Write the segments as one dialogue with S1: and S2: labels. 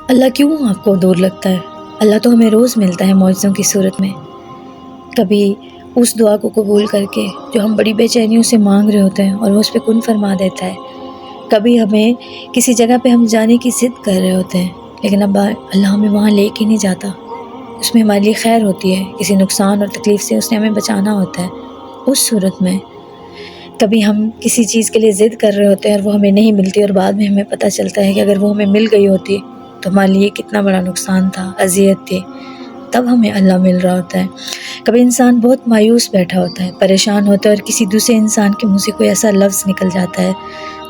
S1: اللہ کیوں آپ کو دور لگتا ہے؟ اللہ تو ہمیں روز ملتا ہے معجزوں کی صورت میں، کبھی اس دعا کو قبول کر کے جو ہم بڑی بے چینیوں سے مانگ رہے ہوتے ہیں اور وہ اس پہ کن فرما دیتا ہے، کبھی ہمیں کسی جگہ پہ ہم جانے کی ضد کر رہے ہوتے ہیں لیکن اب اللہ ہمیں وہاں لے کے نہیں جاتا، اس میں ہمارے لیے خیر ہوتی ہے، کسی نقصان اور تکلیف سے اس نے ہمیں بچانا ہوتا ہے۔ اس صورت میں کبھی ہم کسی چیز کے لیے ضد کر رہے ہوتے ہیں اور وہ ہمیں نہیں ملتی اور بعد میں ہمیں پتہ چلتا ہے کہ اگر وہ ہمیں مل گئی ہوتی تو ہمارے لیے کتنا بڑا نقصان تھا، اذیت تھی، تب ہمیں اللہ مل رہا ہوتا ہے۔ کبھی انسان بہت مایوس بیٹھا ہوتا ہے، پریشان ہوتا ہے اور کسی دوسرے انسان کے منہ سے کوئی ایسا لفظ نکل جاتا ہے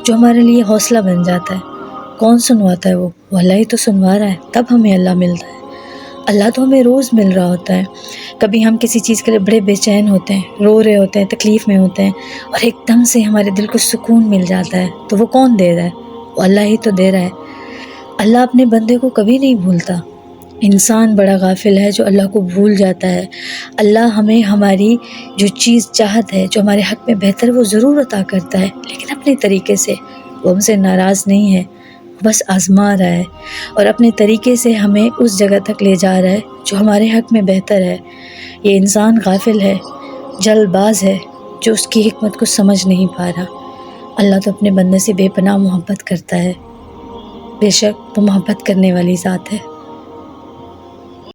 S1: جو ہمارے لیے حوصلہ بن جاتا ہے۔ کون سنواتا ہے وہ اللہ ہی تو سنوا رہا ہے، تب ہمیں اللہ ملتا ہے۔ اللہ تو ہمیں روز مل رہا ہوتا ہے۔ کبھی ہم کسی چیز کے لیے بڑے بے چین ہوتے ہیں، رو رہے ہوتے ہیں، تکلیف میں ہوتے ہیں اور ایک دم سے ہمارے دل کو سکون مل جاتا ہے، تو وہ کون دے رہا ہے؟ وہ اللہ ہی تو دے رہا ہے۔ اللہ اپنے بندے کو کبھی نہیں بھولتا۔ انسان بڑا غافل ہے جو اللہ کو بھول جاتا ہے۔ اللہ ہمیں ہماری جو چیز چاہت ہے، جو ہمارے حق میں بہتر، وہ ضرور عطا کرتا ہے، لیکن اپنے طریقے سے۔ وہ ہم سے ناراض نہیں ہے، وہ بس آزما رہا ہے اور اپنے طریقے سے ہمیں اس جگہ تک لے جا رہا ہے جو ہمارے حق میں بہتر ہے۔ یہ انسان غافل ہے، جلد باز ہے، جو اس کی حکمت کو سمجھ نہیں پا رہا۔ اللہ تو اپنے بندے سے بے پناہ محبت کرتا ہے، بے شک وہ محبت کرنے والی ذات ہے۔